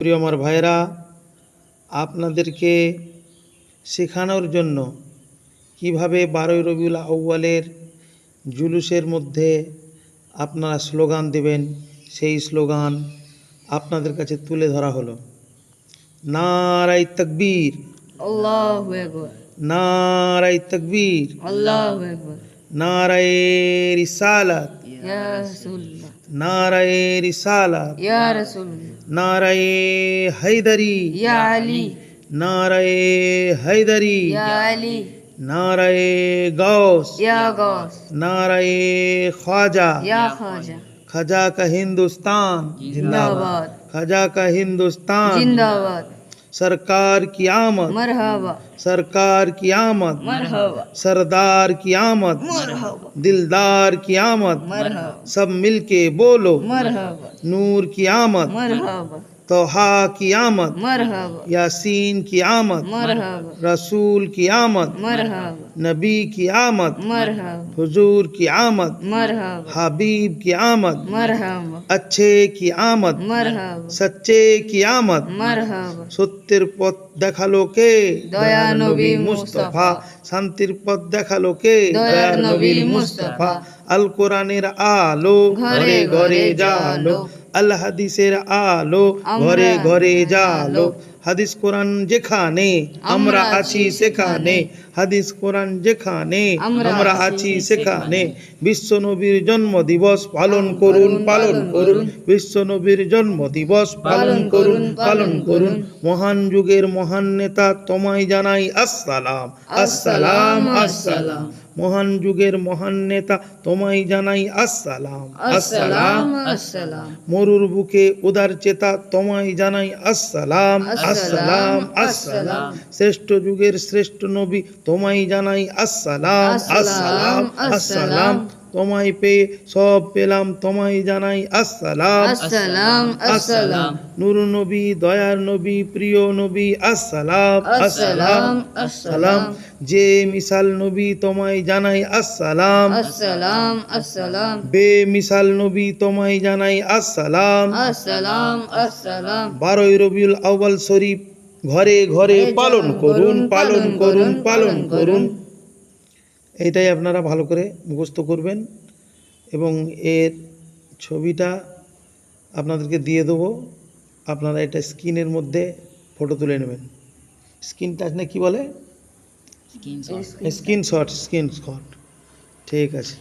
প্রিয় আমার ভাইরা, আপনাদেরকে শেখানোর জন্য কিভাবে 12ই রবিউল আউয়ালের জুলুসের মধ্যে আপনারা স্লোগান দেবেন, সেই স্লোগান আপনাদের কাছে তুলে ধরা হলো। নারায়ে তাকবীর, আল্লাহু আকবার, নারায়ে তাকবীর, আল্লাহু আকবার, নারায়ে রিসালাত, ইয়া রাসূলুল্লাহ, নারায়ে রিসালাত, ইয়া রাসূলুল্লাহ, নারায়ে হায়দারি, ইয়া আলী, নারায়ে হায়দারি, ইয়া আলী, নারায়ে গাউস, ইয়া গাউস, नाराए ख्वाजा, ইয়া খাজা, खजा का हिंदुस्तान जिंदाबाद, खजा का हिंदुस्तान, जिंदाबाद, सरकार की आमद, मरहबा, सरकार की आमद, मरहबा, सरदार की आमद, मरहबा, दिलदार की आमद, मरहबा, सब मिलके बोलो मरहबा, नूर की आमद, मरहबा, तोहा की आमद, मरहबा, यासीन की आमद, मरहबा, रसूल की आमद, मरहबा, नबी की आमद, मरहबा, हुजूर की आमद, मरहबा, हबीब की आमद, मरहबा, अच्छे की आमद, मरहबा, सच्चे की आमद, मरहबा, সত্যের পথ দেখালো কে? দয়ার নবী মুস্তাফা। শান্তির পথ দেখালো কে? দয়ার নবী মুস্তাফা। আল কোরআনের আলো ঘরে ঘরে জালো, আল হাদিসের আলো ঘরে ঘরে জালো। হাদিস কোরআন যেখানে আমরা আছি সেখানে, হাদিস কোরআন যেখানে আমরা আছি সেখানে। বিশ্ব নবীর জন্ম দিবস পালন করুন, পালন করুন। বিশ্ব নবীর জন্ম দিবস পালন করুন, পালন করুন। মহান যুগের মহান নেতা তোমায় জানাই আসসালাম, আসসালাম, আসসালাম। মহান যুগের মহান নেতা তোমায় জানাই আসসালাম, আসসালাম, আসসালাম, মরুর বুকে উদার চেতা তোমায় জানাই আসসালাম, আসসালাম, আসসালাম। শ্রেষ্ঠ যুগের শ্রেষ্ঠ নবী তোমায় জানাই আসসালাম, আসসালাম, আসসালাম। তোমায় পেয়ে সব পেলাম তোমায় জানাই আসসালাম, আসসালাম, আসসালাম, নূর নবী দয়ার নবী প্রিয় নবী আসসালাম, আসসালাম, আসসালাম। যে মিসাল নবী তোমায় জানাই আসসালাম, আসসালাম, আসসালাম, বে মিসাল নবী তোমায় জানাই আসসালাম। আসসালাম, আসসালাম। 12ই রবিউল আউয়াল শরীফ ঘরে ঘরে পালন করুন, পালন করুন, পালন করুন। এইটাই আপনারা ভালো করে মুখস্থ করবেন এবং এর ছবিটা আপনাদেরকে দিয়ে দেবো। আপনারা এটা স্ক্রিনের মধ্যে ফটো তুলে নেবেন। স্ক্রিন টাচ না কি বলে? Screenshot, screenshot. ঠিক আছে।